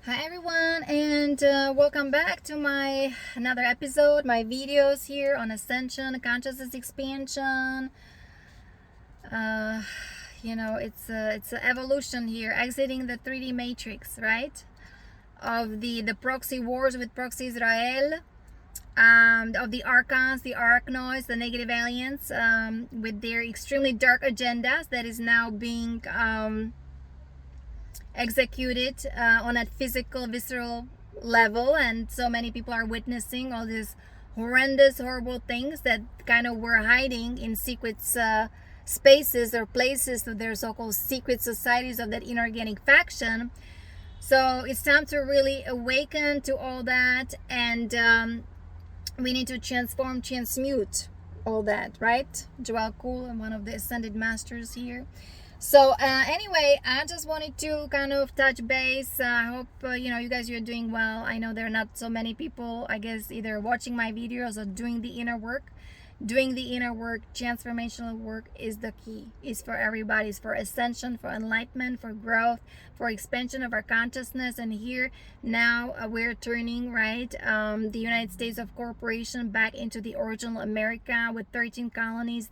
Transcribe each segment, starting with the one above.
Hi everyone, and welcome back to my another episode, my videos here on Ascension, consciousness expansion. uh, it's an evolution here, exiting the 3D matrix, right, of the proxy wars with proxy Israel, of the archons, the arachnoids, the negative aliens, with their extremely dark agendas that is now being executed on a physical, visceral level. And so many people are witnessing all these horrendous, horrible things that kind of were hiding in secret spaces or places of their so-called secret societies of that inorganic faction. So it's time to really awaken to all that, and we need to transmute all that, right? Joel Cool, and one of the ascended masters here. So anyway, I just wanted to kind of touch base. I hope you guys are doing well. I know there are not so many people, I guess, either watching my videos or doing the inner work. Doing the inner work, transformational work, is the key. It's for everybody. It's for ascension, for enlightenment, for growth, for expansion of our consciousness. And here now we're turning, right, the United States of corporation back into the original America with 13 colonies,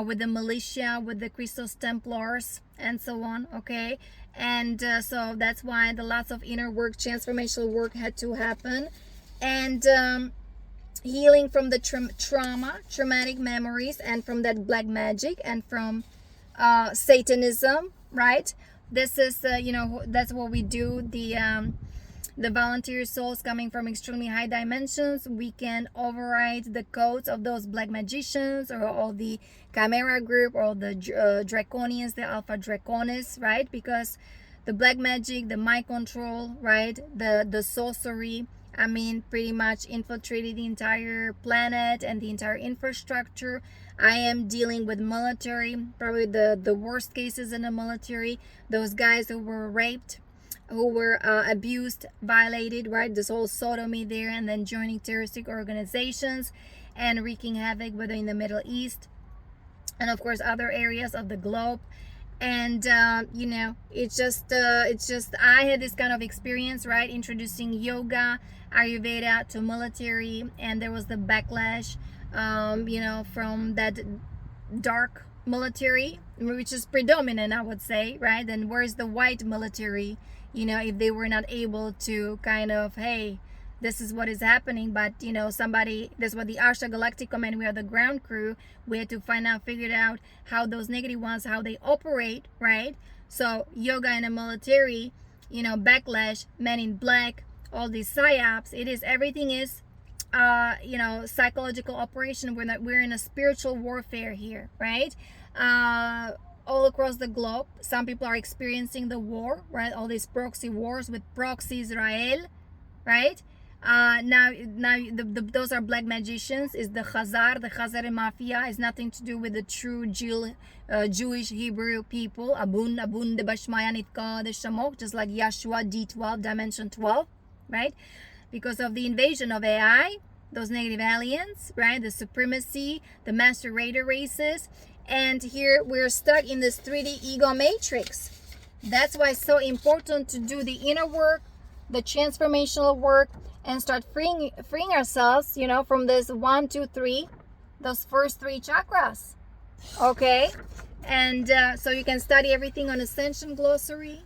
with the militia, with the Christos Templars, and so on. Okay, and so that's why the lots of inner work, transformational work had to happen, and healing from the traumatic memories, and from that black magic, and from Satanism, right? This is that's what we do. The volunteer souls coming from extremely high dimensions, we can override the codes of those black magicians, or all the Chimera group, or the Draconians, the Alpha Draconis, right? Because the black magic, the mind control, right, the sorcery, I mean, pretty much infiltrated the entire planet and the entire infrastructure. I am dealing with military, probably the worst cases in the military. Those guys who were raped, who were abused, violated, right? This whole sodomy there, and then joining terroristic organizations and wreaking havoc, whether in the Middle East and of course other areas of the globe. And it's just I had this kind of experience, right, introducing yoga, Ayurveda to military, and there was the backlash from that dark military, which is predominant, I would say, right? And where's the white military, if they were not able to kind of, hey, this is what is happening, but somebody, that's what the Ashtar Galactic Command, we are the ground crew, we had to figure out how those negative ones, how they operate, right? So yoga in the military, backlash, men in black, all these psyops, everything is psychological operation. We're in a spiritual warfare here, right? All across the globe, some people are experiencing the war, right? All these proxy wars with proxy Israel, right? Now those are black magicians. Is the Khazar mafia is nothing to do with the true Jewish Hebrew people. Abun de Bashmaya Nitka de Shamok, just like Yeshua D12, dimension 12, right? Because of the invasion of AI, those negative aliens, right? The supremacy, the master raider races, and here we're stuck in this 3D ego matrix. That's why it's so important to do the inner work, the transformational work, and start freeing ourselves, from this 1, 2, 3, those first 3 chakras. Okay, and so you can study everything on Ascension Glossary,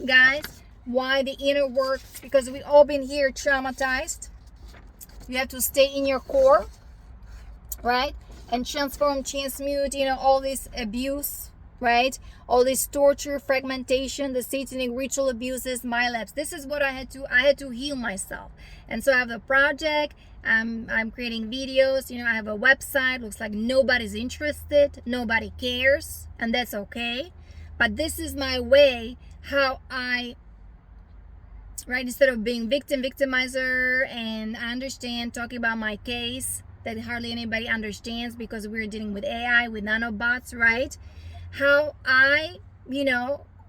guys. Why the inner work? Because we all been here traumatized. You have to stay in your core, right, and transmute, all this abuse, right? All this torture, fragmentation, the satanic ritual abuses, my labs. This is what I had to heal myself. And so I have the project. I'm creating videos. I have a website. Looks like nobody's interested. Nobody cares. And that's okay. But this is my way, how I, right, instead of being victimizer, and I understand talking about my case that hardly anybody understands because we're dealing with AI, with nanobots, right? How I,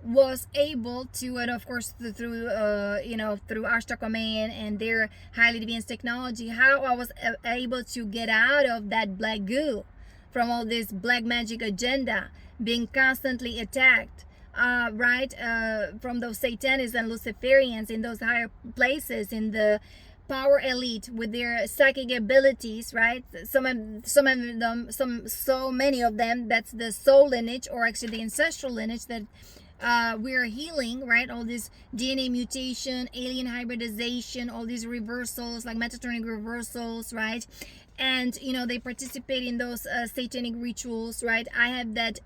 was able to, and of course through Ashtar Command and their highly advanced technology, how I was able to get out of that black goo, from all this black magic agenda, being constantly attacked right, from those Satanists and Luciferians in those higher places, in the power elite with their psychic abilities, right? So many of them, that's the soul lineage, or actually the ancestral lineage that we're healing, right? All this DNA mutation, alien hybridization, all these reversals, like metatronic reversals, right? And they participate in those satanic rituals, right? I have that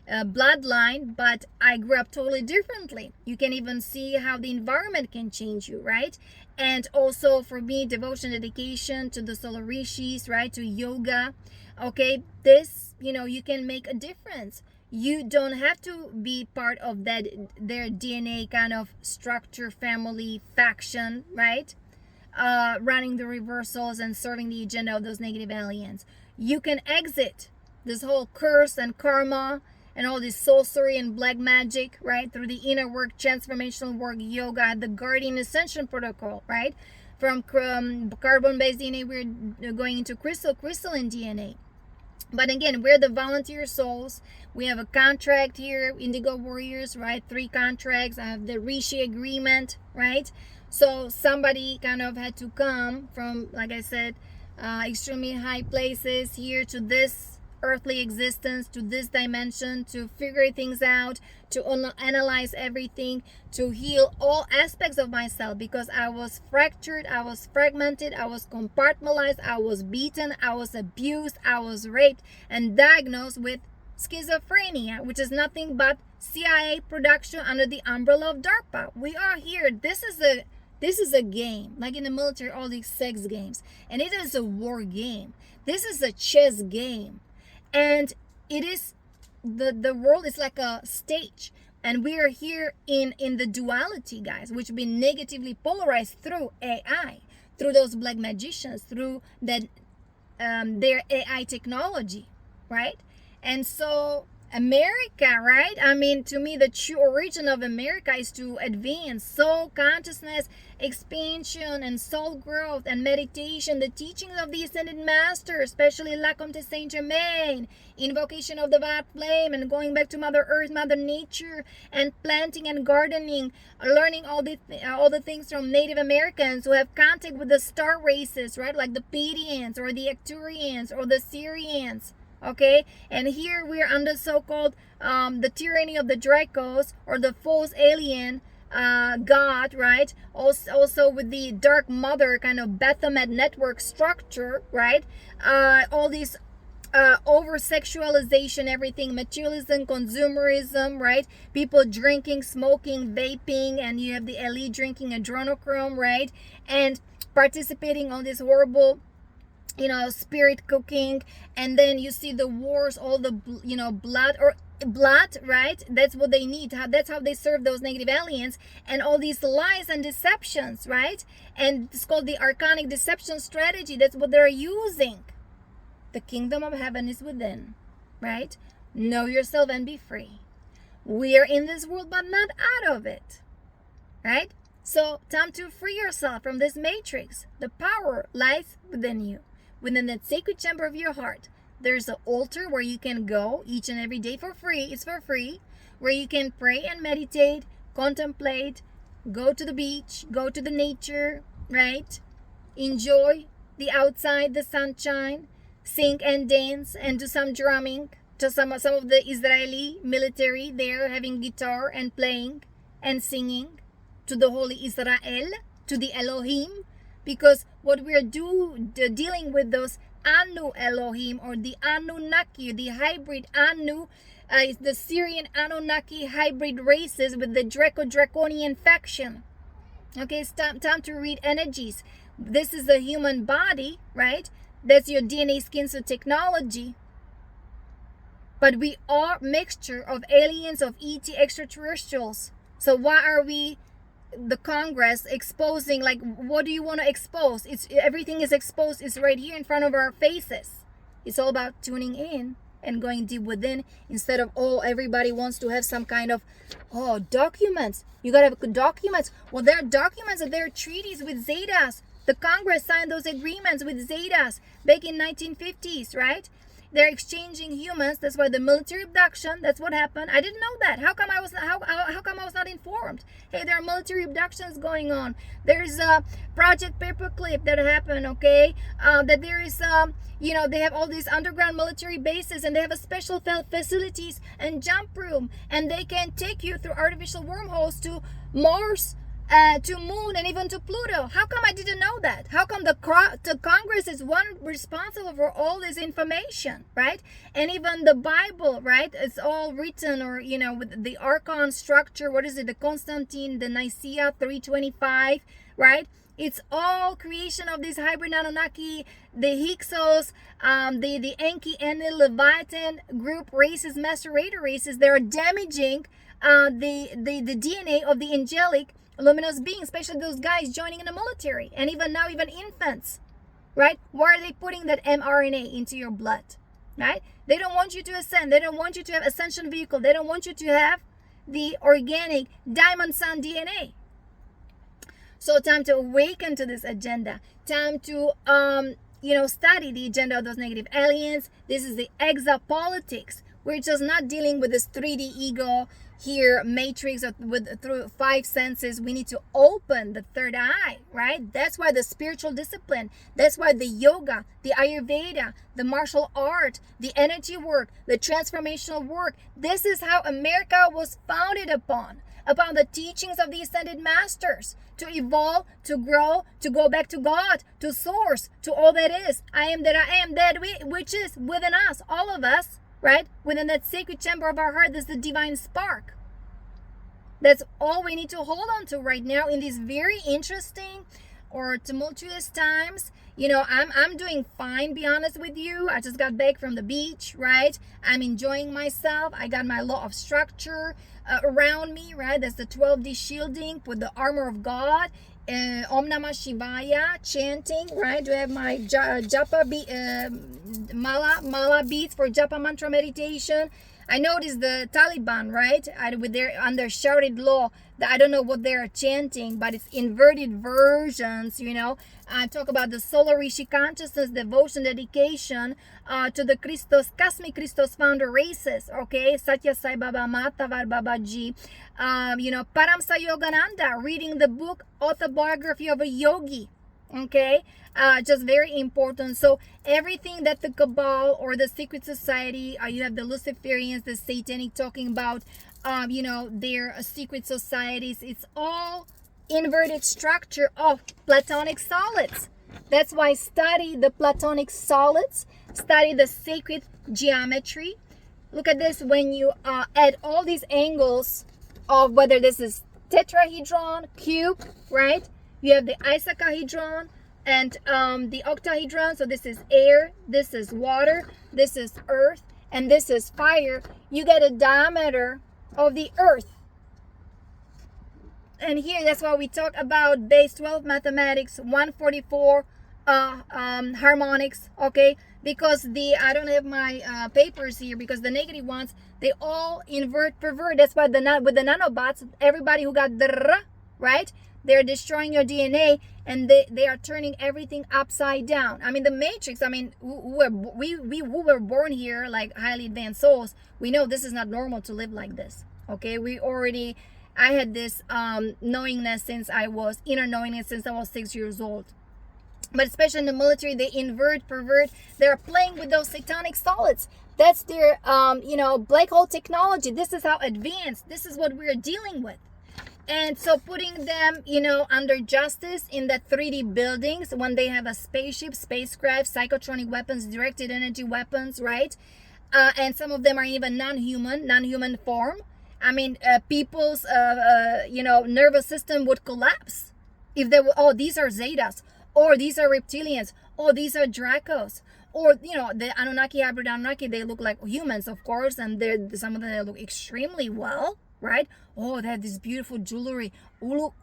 bloodline, but I grew up totally differently. You can even see how the environment can change you, right? And also for me, devotion, dedication to the solar rishis, right? To yoga. Okay, this, you can make a difference. You don't have to be part of their DNA kind of structure, family, faction, right? Running the reversals and serving the agenda of those negative aliens. You can exit this whole curse and karma and all this sorcery and black magic, right? Through the inner work, transformational work, yoga, the Guardian Ascension protocol, right? From carbon-based DNA, we're going into crystalline DNA. But again, we're the volunteer souls. We have a contract here, Indigo Warriors, right? 3 contracts. I have the Rishi agreement, right? So somebody kind of had to come from, like I said, extremely high places here to this earthly existence, to this dimension, to figure things out, to analyze everything, to heal all aspects of myself, because I was fractured, I was fragmented, I was compartmentalized, I was beaten, I was abused, I was raped and diagnosed with schizophrenia, which is nothing but CIA production under the umbrella of DARPA. We are here. This is a game, like in the military, all these sex games, and it is a war game. This is a chess game. And it is, the world is like a stage, and we are here in the duality, guys, which have been negatively polarized through AI, through those black magicians, through that their AI technology, right? And so America, right? I mean, to me, the true origin of America is to advance soul consciousness, expansion, and soul growth and meditation, the teachings of the Ascended Master, especially La Comte Saint Germain, invocation of the violet flame, and going back to Mother Earth, Mother Nature, and planting and gardening, learning all the things from Native Americans who have contact with the star races, right? Like the Pleiadians or the Arcturians or the Syrians. Okay, and here we are under so-called the tyranny of the Dracos, or the false alien god, right? Also with the dark mother kind of Baphomet network structure, right? All these over sexualization, everything, materialism, consumerism, right? People drinking, smoking, vaping, and you have the elite drinking adrenochrome, right? And participating on this horrible spirit cooking. And then you see the wars, all the blood, right? That's what they need. That's how they serve those negative aliens, and all these lies and deceptions, right? And it's called the archonic deception strategy. That's what they're using. The kingdom of heaven is within, right? Know yourself and be free. We are in this world but not out of it, right? So time to free yourself from this matrix. The power lies within you. Within that sacred chamber of your heart, there's an altar where you can go each and every day for free. It's for free. Where you can pray and meditate, contemplate, go to the beach, go to the nature, right? Enjoy the outside, the sunshine, sing and dance, and do some drumming. To some of the Israeli military there having guitar and playing and singing to the Holy Israel, to the Elohim. Because what we're dealing with, those Anu Elohim, or the Anunnaki, the hybrid Anu, is the Syrian Anunnaki hybrid races with the Draconian faction. Okay, it's time to read energies. This is the human body, right? That's your DNA skin cell technology. But we are mixture of aliens, of ET extraterrestrials. So why are we, the Congress, exposing? Like, what do you want to expose? Everything is exposed. It's right here in front of our faces. It's all about tuning in and going deep within, instead of everybody wants to have some kind of documents. You gotta have documents. Well, there are documents, and there are treaties with Zetas. The Congress signed those agreements with Zetas back in 1950s, right? They're exchanging humans. That's why the military abduction, that's what happened. I didn't know that. How come I was not informed? Hey, there are military abductions going on. There's a Project Paperclip that happened, okay? That there is they have all these underground military bases, and they have a special facilities and jump room, and they can take you through artificial wormholes to Mars, to Moon, and even to Pluto. How come I didn't know that? How come the Congress is one responsible for all this information, right? And even the Bible, right? It's all written, or with the Archon structure. What is it? The Constantine, the Nicaea 325, right? It's all creation of this hybrid Anunnaki, the Hyksos, the Enki, Enlil, Leviathan group races, master raider races. They're damaging the DNA of the angelic luminous beings, especially those guys joining in the military, and even now, even infants, right? Why are they putting that mRNA into your blood, right? They don't want you to ascend. They don't want you to have ascension vehicle. They don't want you to have the organic diamond sun DNA. So time to awaken to this agenda. Time to study the agenda of those negative aliens. This is the exopolitics. We're just not dealing with this 3D ego here, matrix through 5 senses. We need to open the third eye, right? That's why the spiritual discipline, that's why the yoga, the Ayurveda, the martial art, the energy work, the transformational work. This is how America was founded upon the teachings of the ascended masters, to evolve, to grow, to go back to God, to source, to all that is. I am that I am, that which is within us, all of us, right? Within that sacred chamber of our heart, there's the divine spark. That's all we need to hold on to right now in these very interesting or tumultuous times. I'm doing fine, be honest with you. I just got back from the beach, right? I'm enjoying myself. I got my law of structure around me, right? That's the 12D shielding with the armor of God. Om Namah Shivaya chanting, right? Do I have my japa mala beads for japa mantra meditation? I noticed the Taliban, right? On their shouted law, that I don't know what they're chanting, but it's inverted versions, I talk about the solar Rishi consciousness, devotion, dedication to the cosmic Christos founder races, okay? Satya Sai Baba, Matavar Babaji, Paramsa Yogananda, reading the book Autobiography of a Yogi, okay? Just very important. So everything that the cabal or the secret society, you have the Luciferians, the satanic, talking about their secret societies. It's all inverted structure of Platonic solids. That's why study the Platonic solids, study the sacred geometry. Look at this. When you add all these angles of whether this is tetrahedron, cube, right? You have the icosahedron and the octahedron. So this is air, this is water, this is earth, and this is fire. You get a diameter of the earth. And here, that's why we talk about base 12 mathematics, 144 harmonics, okay? Because I don't have my papers here, because the negative ones, they all invert, pervert. That's why with the nanobots, everybody who got right? They're destroying your DNA, and they are turning everything upside down. I mean, the matrix, we who were born here like highly advanced souls, we know this is not normal to live like this, okay? I had this inner knowingness since I was 6 years old. But especially in the military, they invert, pervert. They're playing with those satanic solids. That's their, black hole technology. This is how advanced. This is what we're dealing with. And so putting them, under justice in that 3D buildings, when they have a spaceship, spacecraft, psychotronic weapons, directed energy weapons, right? And some of them are even non-human form. I mean, people's, nervous system would collapse if they were, oh, these are Zetas, or these are reptilians, or these are Dracos, or, the Anunnaki, hybrid Anunnaki, they look like humans, of course, and some of them they look extremely well, right? Oh, they have this beautiful jewelry. Look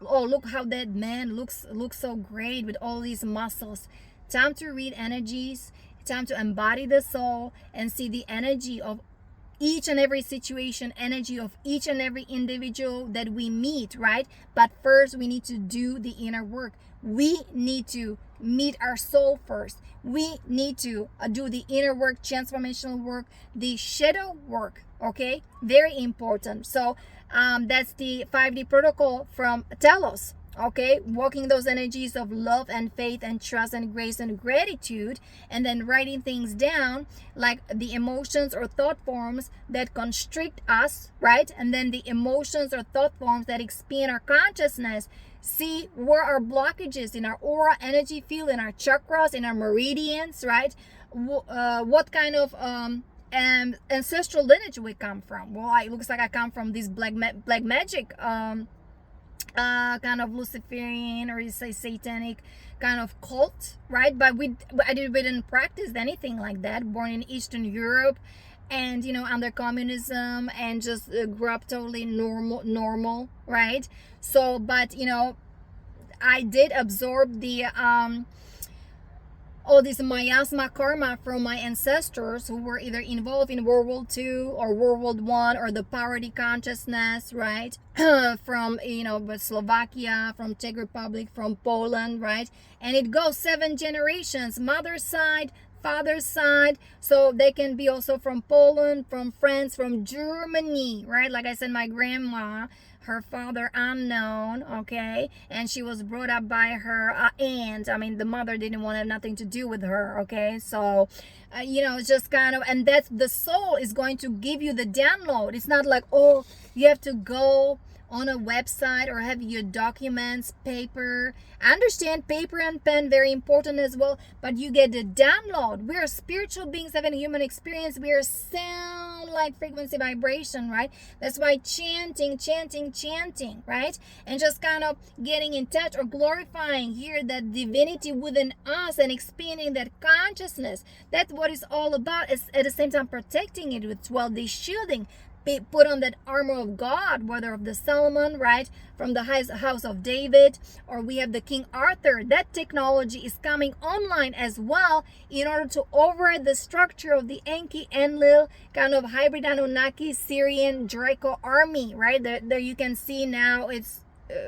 how that man looks so great with all these muscles. Time to read energies, time to embody the soul and see the energy of each and every situation, energy of each and every individual that we meet, right? But first we need to do the inner work. We need to meet our soul first. We need to do the inner work, transformational work, the shadow work. Okay, very important. So that's the 5D protocol from Telos. Okay, walking those energies of love and faith and trust and grace and gratitude, and then writing things down like the emotions or thought forms that constrict us, right? And then the emotions or thought forms that expand our consciousness. See where our blockages in our aura, energy field, in our chakras, in our meridians, right? What kind of ancestral lineage we come from. Well, it looks like I come from this black magic kind of Luciferian, or you say satanic kind of cult, right? But we didn't practice anything like that. Born in Eastern Europe, and under communism, and just grew up totally normal, right? So, but I did absorb the all this miasma karma from my ancestors who were either involved in World War II or World War I, or the poverty consciousness, right? From Slovakia, from Czech Republic, from Poland, right? And it goes 7 generations, mother's side, father's side. So they can be also from Poland, from France, from Germany, right? Like I said, my grandma, her father unknown, okay, and she was brought up by her aunt. I mean, the mother didn't want to have nothing to do with her, okay? So it's just kind of, and that's the soul is going to give you the download. It's not like, oh, you have to go on a website or have your documents, paper. I understand paper and pen, very important as well, but you get the download. We are spiritual beings having a human experience. We are sound like frequency vibration, right? That's why chanting, right? And just kind of getting in touch or glorifying here that divinity within us and expanding that consciousness. That's what it's all about. It's at the same time protecting it with 12D shielding. Put on that armor of God, whether of the Solomon, right, from the house of David, or we have the King Arthur. That technology is coming online as well in order to override the structure of the Enki, Enlil, kind of hybrid Anunnaki, Syrian, Draco army, right? There you can see now it's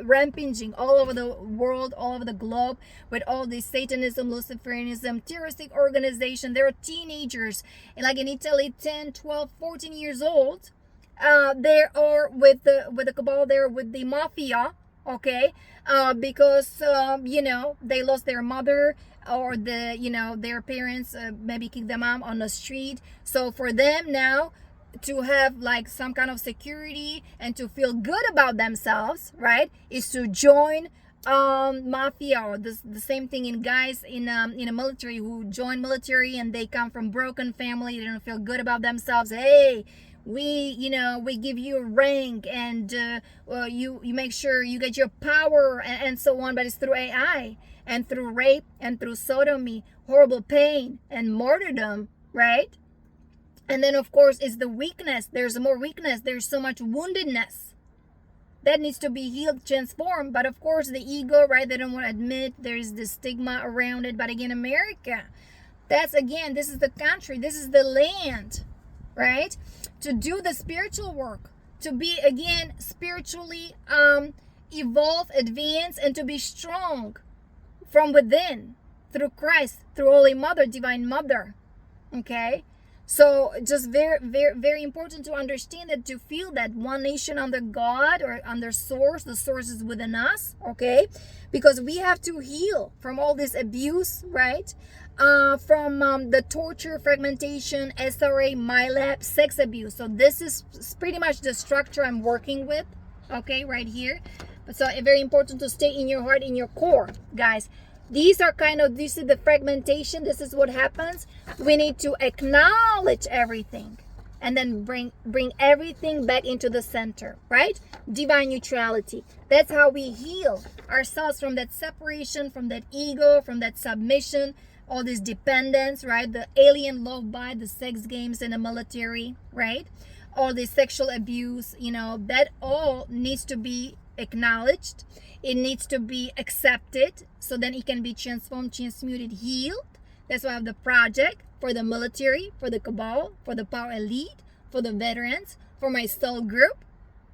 rampaging all over the world, all over the globe, with all this Satanism, Luciferianism, terroristic organization. There are teenagers, like in Italy, 10, 12, 14 years old. They are with the cabal, there with the mafia, okay, because they lost their mother, or their parents maybe kicked them out on the street. So for them now to have like some kind of security and to feel good about themselves, right, is to join mafia, or the same thing in guys in a military who join military and they come from broken family. They don't feel good about themselves. Hey, we give you a rank, and you make sure you get your power, and so on. But it's through AI and through rape and through sodomy, horrible pain and martyrdom, right? And then of course it's the weakness. There's more weakness. There's so much woundedness that needs to be healed, transformed. But of course the ego, right, they don't want to admit there's the stigma around it. But again, America, this is the country, this is the land, right, to do the spiritual work, to be again spiritually evolve, advance, and to be strong from within through Christ, through Holy Mother, Divine Mother. Okay, so just very, very, very important to understand that, to feel that one nation under God, or under source. The source is within us, okay, because we have to heal from all this abuse, right, from the torture, fragmentation, SRA, MyLab, sex abuse. So this is pretty much the structure I'm working with, okay, right here. So very important to stay in your heart, in your core, guys. These are this is the fragmentation. This is what happens. We need to acknowledge everything and then bring everything back into the center, right? Divine neutrality. That's how we heal ourselves from that separation, from that ego, from that submission, all this dependence, right? The alien love by the sex games in the military, right? All this sexual abuse, that all needs to be acknowledged. It needs to be accepted, so then it can be transformed, transmuted, healed. That's why I have the project for the military, for the cabal, for the power elite, for the veterans, for my soul group,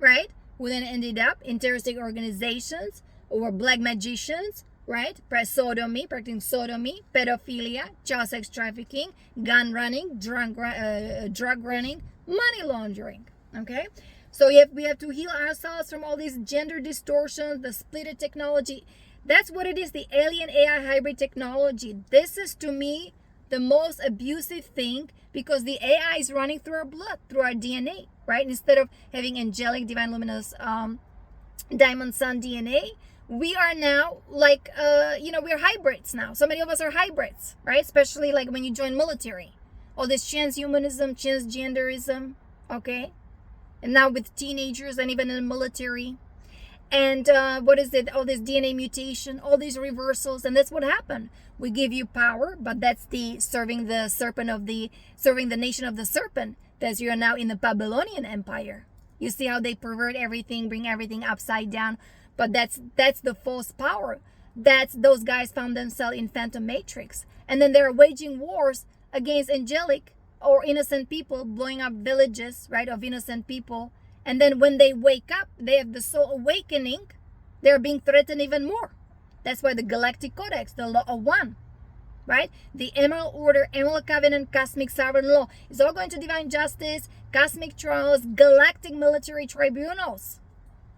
right, who then ended up in terroristic organizations, or black magicians, right? Sodomy, practicing sodomy, pedophilia, child sex trafficking, gun running, drug running, money laundering. Okay, so we have to heal ourselves from all these gender distortions, the splitted technology. That's what it is, the alien AI hybrid technology. This is, to me, the most abusive thing, because the AI is running through our blood, through our DNA, right? Instead of having angelic, divine, luminous, diamond sun DNA, we are now like, we're hybrids now. So many of us are hybrids, right? Especially like when you join military. All this transhumanism, transgenderism, okay? And now with teenagers and even in the military. And what is it? All this DNA mutation, all these reversals, and that's what happened. We give you power, but that's the serving the nation of the serpent. That you're now in the Babylonian Empire. You see how they pervert everything, bring everything upside down. But that's the false power. Those guys found themselves in Phantom Matrix, and then they're waging wars against angelic or innocent people, blowing up villages, right, of innocent people. And then when they wake up, they have the soul awakening, they're being threatened even more. That's why the Galactic Codex, the Law of One, right? The Emerald Order, Emerald Covenant, Cosmic Sovereign Law is all going to divine justice, cosmic trials, galactic military tribunals,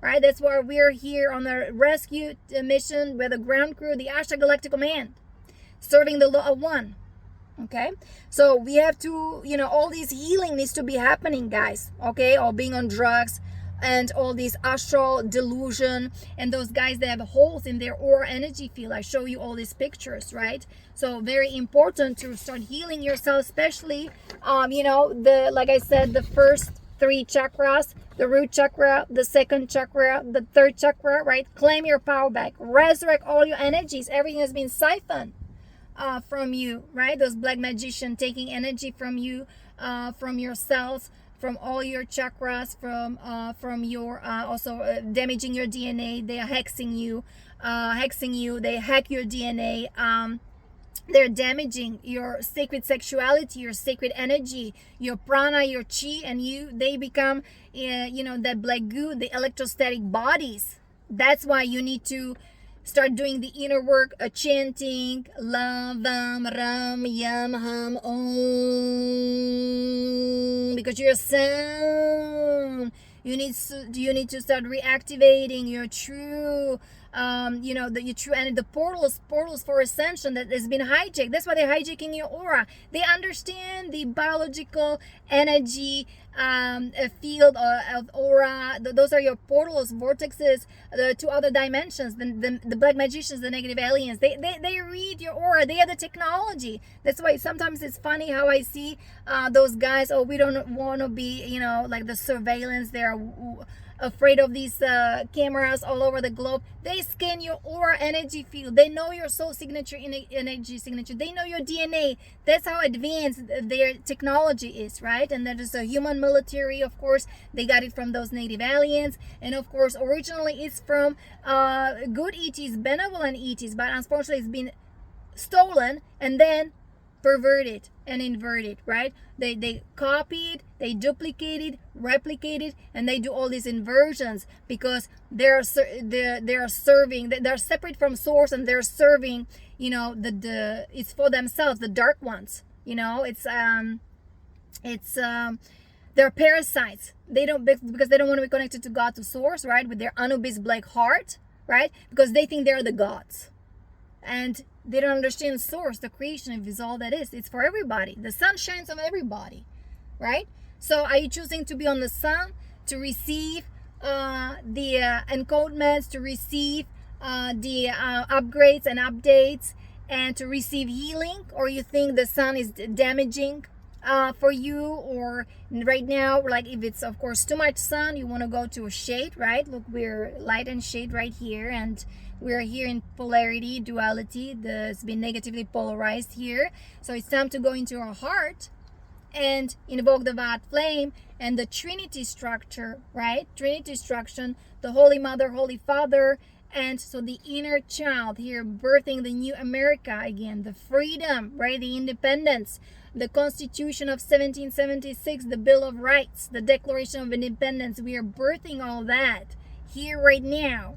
right? That's why we're here on a rescue mission with the ground crew, the Ashtar Galactic Command, serving the Law of One. Okay, so we have to, all these healing needs to be happening, guys. Okay, or being on drugs and all these astral delusion, and those guys that have holes in their aura energy field. I show you all these pictures, right? So very important to start healing yourself, especially like I said, the first 3 chakras, the root chakra, the second chakra, the third chakra, right? Claim your power back, resurrect all your energies. Everything has been siphoned from you, right? Those black magicians taking energy from you, from your cells, from all your chakras, from your also damaging your DNA. They are hexing you. They hack your DNA. They're damaging your sacred sexuality, your sacred energy, your prana, your chi, and they become that black goo, the electrostatic bodies. That's why you need to start doing the inner work, chanting Lam Vam Ram Yam Ham Om, because you're a sound. You need to start reactivating your true your true energy, the portals for ascension that has been hijacked. That's why they're hijacking your aura. They understand the biological energy field of aura. Those are your portals, vortexes to other dimensions. The black magicians, the negative aliens, they read your aura. They have the technology. That's why sometimes it's funny how I see those guys. Oh, we don't want to be like the surveillance. They're afraid of these cameras all over the globe. They scan your aura energy field. They know your soul signature, energy signature. They know your DNA. That's how advanced their technology is, right? And that is a human military, of course. They got it from those native aliens. And of course, originally it's from good ETs, benevolent ETs, but unfortunately it's been stolen and then perverted and inverted, right? They copied, they duplicated, replicated, and they do all these inversions because they're separate from source, and they're serving it's for themselves, the dark ones. They're parasites. They don't, because they don't want to be connected to God, to source, right? With their Anubis black heart, right? Because they think they're the gods, and they don't understand source, the creation is all that is. It's for everybody. The sun shines on everybody, right? So are you choosing to be on the sun to receive the encodements, to receive the upgrades and updates, and to receive healing? Or you think the sun is damaging for you? Or right now, like if it's of course too much sun, you want to go to a shade, right? Look, we're light and shade right here, and we're here in polarity, duality. It's been negatively polarized here. So it's time to go into our heart and invoke the Violet flame and the Trinity structure, right? Trinity structure, the Holy Mother, Holy Father, and so the inner child here birthing the new America again, the freedom, right? The independence, the Constitution of 1776, the Bill of Rights, the Declaration of Independence. We are birthing all that here right now.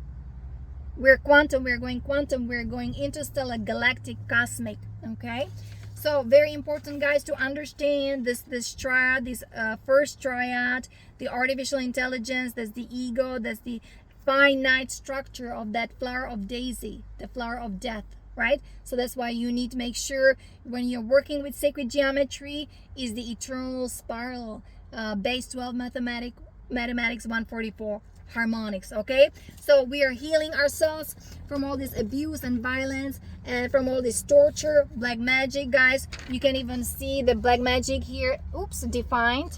We're quantum, we're going interstellar, galactic, cosmic. Okay, so very important, guys, to understand this triad, this first triad, the artificial intelligence, that's the ego, that's the finite structure of that flower of daisy, the flower of death, right? So that's why you need to make sure when you're working with sacred geometry is the eternal spiral, base 12 mathematics 144 harmonics. Okay, so we are healing ourselves from all this abuse and violence and from all this torture, black magic, guys. You can even see the black magic here, oops, defined,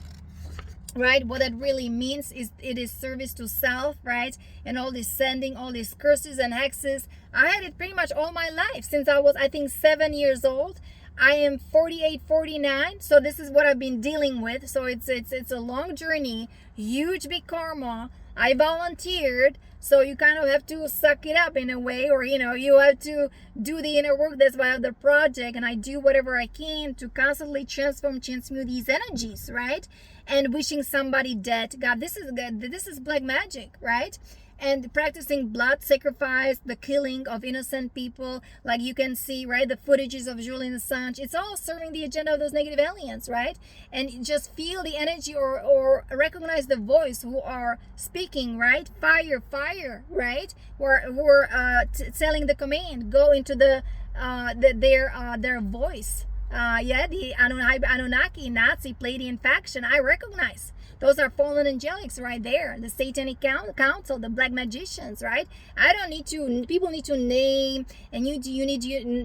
right? What that really means is it is service to self, right? And all this sending, all these curses and hexes, I had it pretty much all my life since I was, I think, 7 years old. I am 48, 49, so this is what I've been dealing with. So it's a long journey, huge big karma. I volunteered, so you kind of have to suck it up in a way, or you have to do the inner work. That's why I have the project, and I do whatever I can to constantly transmute these energies, right? And wishing somebody dead. God, this is black magic, right? And practicing blood sacrifice, the killing of innocent people, like you can see, right? The footages of Julian Assange, it's all serving the agenda of those negative aliens, right? And just feel the energy, or recognize the voice who are speaking, right? Fire, fire, right? Who are telling the command, go into their voice. The Anunnaki, Nazi, Pleiadian faction, I recognize. Those are fallen angelics right there. The Satanic Council, the black magicians, right? I don't need to, people need to name, and you need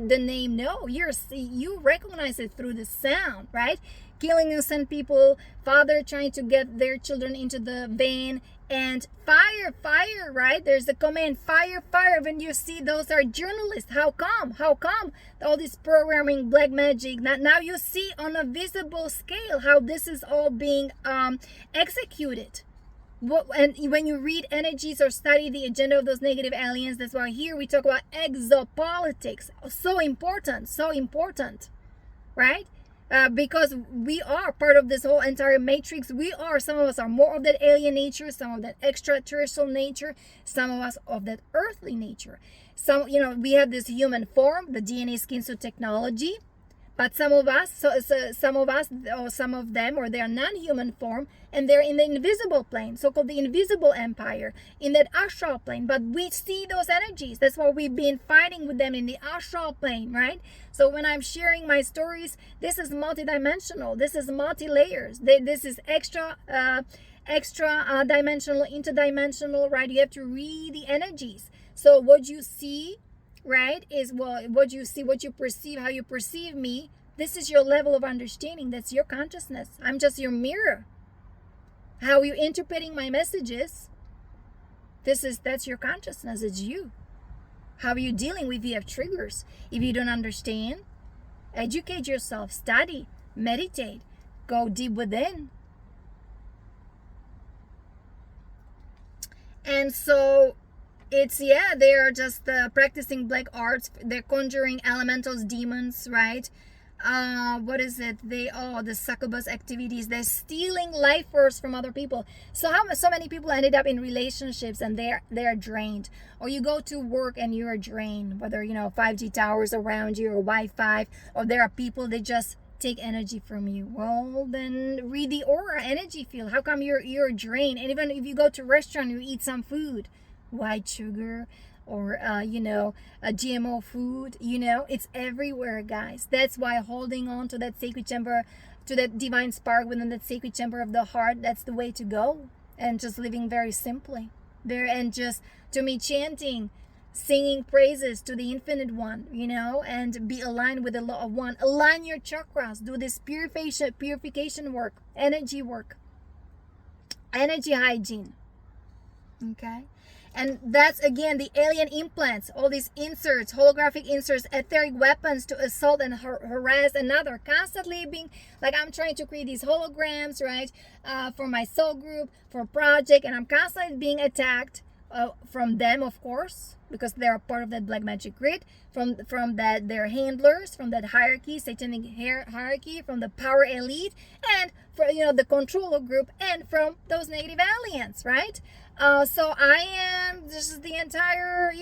the name. No, you recognize it through the sound, right? Killing innocent people, father trying to get their children into the van, and fire, fire, right? There's the command, fire, fire. When you see those are journalists, how come all this programming, black magic? Now you see on a visible scale how this is all being executed. And when you read energies or study the agenda of those negative aliens, that's why here we talk about exopolitics. So important, right? Because we are part of this whole entire matrix. Some of us are more of that alien nature, some of that extraterrestrial nature, some of us of that earthly nature. Some, we have this human form, the DNA skin suit technology, but some of them, or they're non-human form, and they're in the invisible plane, so-called the invisible empire, in that astral plane. But we see those energies. That's why we've been fighting with them in the astral plane, right? So when I'm sharing my stories, this is multidimensional. This is multi-layers. This is extra dimensional, interdimensional, right? You have to read the energies. So what you see, right, is what you see, what you perceive, how you perceive me. This is your level of understanding. That's your consciousness. I'm just your mirror. How you interpreting my messages, that's your consciousness. It's you. How are you dealing with? You have triggers. If you don't understand, educate yourself, study, meditate, go deep within. And so they are just practicing black arts. They're conjuring elementals, demons, right? What is it? The succubus activities. They're stealing life force from other people. So many people ended up in relationships and they're drained. Or you go to work and you're drained, whether 5G towers around you or Wi-Fi, or there are people that just take energy from you. Well, then read the aura energy field. How come you're drained? And even if you go to a restaurant, you eat some food, white sugar, or a GMO food, it's everywhere, guys. That's why holding on to that sacred chamber, to that divine spark within that sacred chamber of the heart, that's the way to go. And just living very simply there, and just, to me, chanting, singing praises to the infinite one, and be aligned with the law of one. Align your chakras, do this purification work, energy hygiene. Okay. And that's, again, the alien implants, all these inserts, holographic inserts, etheric weapons to assault and harass another. Constantly being, like, I'm trying to create these holograms, right, for my soul group, for a project, and I'm constantly being attacked from them, of course, because they're a part of that black magic grid, from that their handlers, from that hierarchy, satanic hierarchy, from the power elite, and for the controller group, and from those negative aliens, right? So I am just the entire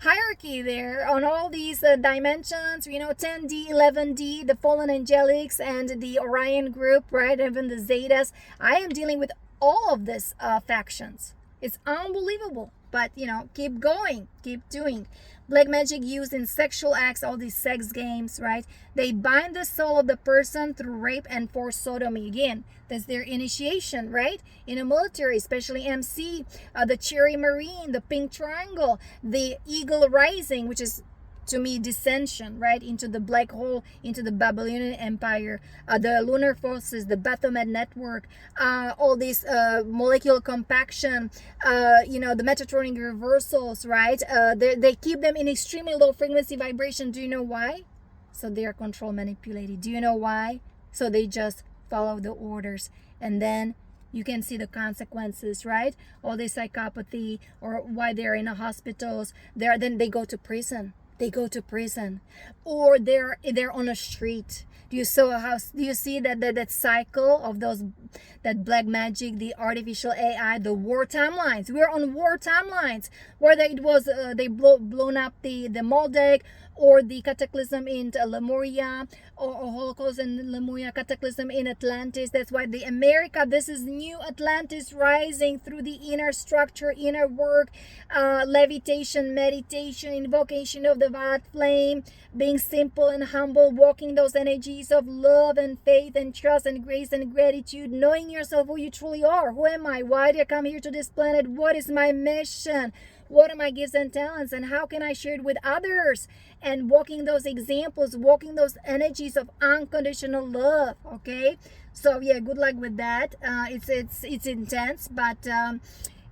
hierarchy there on all these dimensions, 10D, 11D, the fallen angelics, and the Orion group, right? Even the Zetas. I am dealing with all of this factions. It's unbelievable, but keep going, keep doing. Black magic used in sexual acts, all these sex games, right? They bind the soul of the person through rape and forced sodomy. Again, that's their initiation, right? In a military, especially MC, the Cherry Marine, the Pink Triangle, the Eagle Rising, which is to me dissension, right, into the black hole, into the Babylonian Empire, the lunar forces, the Baphomet network, all these molecular compaction, the Metatronic reversals, right? They keep them in extremely low frequency vibration. Do you know why? So they are control manipulated. Do you know why? So they just follow the orders, and then you can see the consequences, right? All this psychopathy, or why they're in the hospitals. Then they go to prison. They go to prison, or they're on a street. Do you see that cycle of that black magic, the artificial AI, the war timelines? We're on war timelines, whether it was they blown up the Maldek, or the cataclysm in Lemuria, or Holocaust in Lemuria, cataclysm in Atlantis. That's why the America, this is new Atlantis rising through the inner structure, inner work, levitation, meditation, invocation of the violet flame, being simple and humble, walking those energies of love and faith and trust and grace and gratitude, knowing yourself, who you truly are. Who am I? Why did I come here to this planet? What is my mission? What are my gifts and talents, and how can I share it with others? And walking those examples, walking those energies of unconditional love. Okay, so yeah, good luck with that. It's intense, but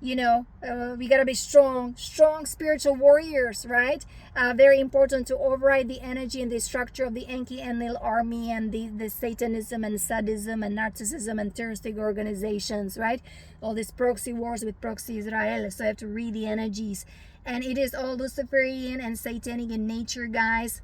we gotta be strong spiritual warriors, right? Very important to override the energy and the structure of the Enki Enlil army, and the Satanism and sadism and narcissism and terroristic organizations, right? All these proxy wars with proxy Israel. So you have to read the energies, and it is all Luciferian and satanic in nature, guys.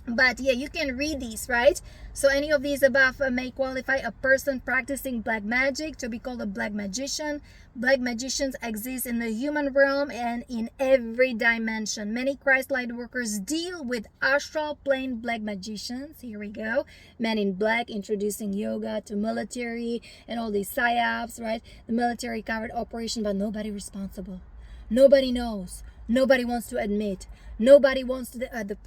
But yeah, you can read these, right? So any of these above may qualify a person practicing black magic to be called a black magician. Black magicians exist in the human realm and in every dimension. Many Christ light workers deal with astral plane black magicians. Here we go. Men in Black introducing yoga to military and all these psyops, right? The military covered operation, but nobody responsible. Nobody knows. Nobody wants to admit. Nobody wants to the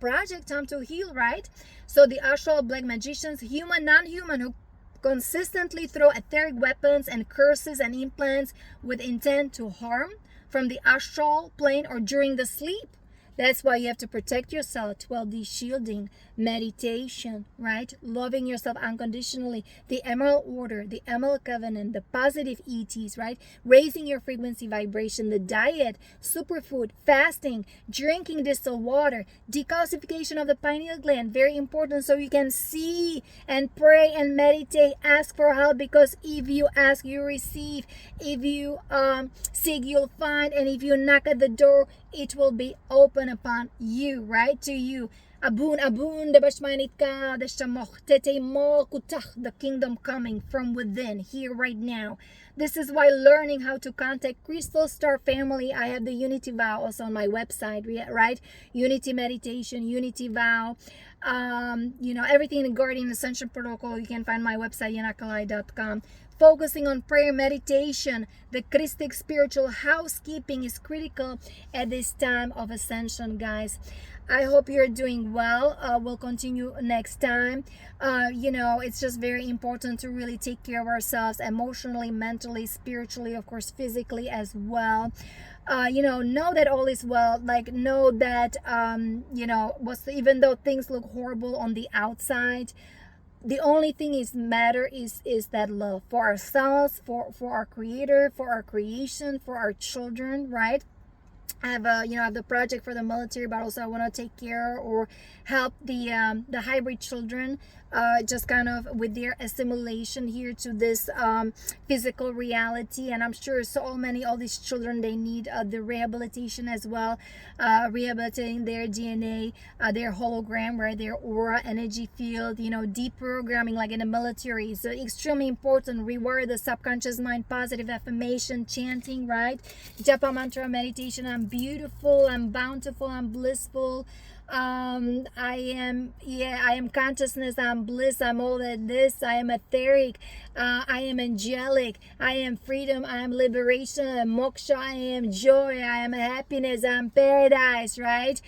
project time to heal, right? So the astral black magicians, human, non-human, who consistently throw etheric weapons and curses and implants with intent to harm from the astral plane or during the sleep. That's why you have to protect yourself. 12D shielding, meditation, right? Loving yourself unconditionally. The Emerald Order, the Emerald Covenant, the positive ETs, right? Raising your frequency vibration, the diet, superfood, fasting, drinking distilled water, decalcification of the pineal gland. Very important, so you can see and pray and meditate. Ask for help, because if you ask, you receive. If you seek, you'll find. And if you knock at the door, it will be open upon you, right? To you. Abun, the kingdom coming from within, here right now. This is why learning how to contact Crystal Star family, I have the Unity Vow also on my website, right? Unity meditation, Unity Vow, everything in the Guardian Ascension protocol. You can find my website, yanakalai.com. Focusing on prayer, meditation, the Christic spiritual housekeeping is critical at this time of ascension, guys. I hope you're doing well. We'll continue next time. It's just very important to really take care of ourselves emotionally, mentally, spiritually, of course, physically as well. Know that all is well. Like, know that, even though things look horrible on the outside, the only thing matter is that love for ourselves, for our creator, for our creation, for our children, right? I have the project for the military, but also I want to take care or help the hybrid children just kind of with their assimilation here to this physical reality. And I'm sure so many, all these children, they need the rehabilitation as well, rehabilitating their DNA, their hologram, right, their aura, energy field, you know, deprogramming like in the military. So extremely important. Rewire the subconscious mind, positive affirmation, chanting, right, japa mantra, meditation. I'm beautiful, I'm bountiful, I'm blissful, I am consciousness, I'm bliss, I'm all that this, I am etheric, I am angelic, I am freedom, I am liberation, I am moksha, I am joy, I am happiness, I'm paradise, right?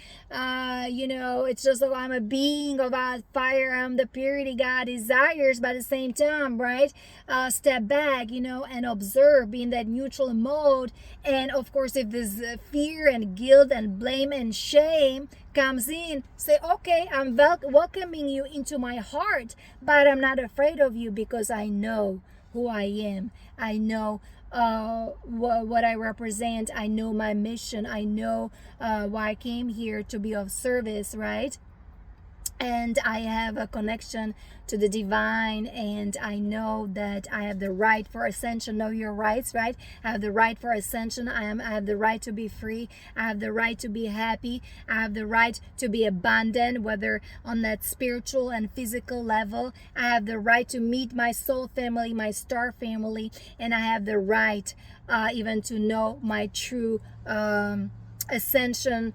You know, it's just like I'm a being of fire, I'm the purity God desires, but at the same time, right? Step back, you know, and observe, be in that neutral mode. And of course, if there's fear and guilt and blame and shame comes in, say, okay, I'm welcoming you into my heart, but I'm not afraid of you because I know who I am. I know what I represent. I know my mission. I know why I came here to be of service, right? And I have a connection to the divine, and I know that I have the right for ascension. Know your rights, right? I have the right for ascension. I have the right to be free. I have the right to be happy. I have the right to be abundant, whether on that spiritual and physical level. I have the right to meet my soul family, my star family, and I have the right even to know my true ascension,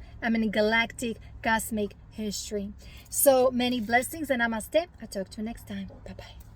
galactic, cosmic history. So many blessings and namaste. I'll talk to you next time. Bye bye.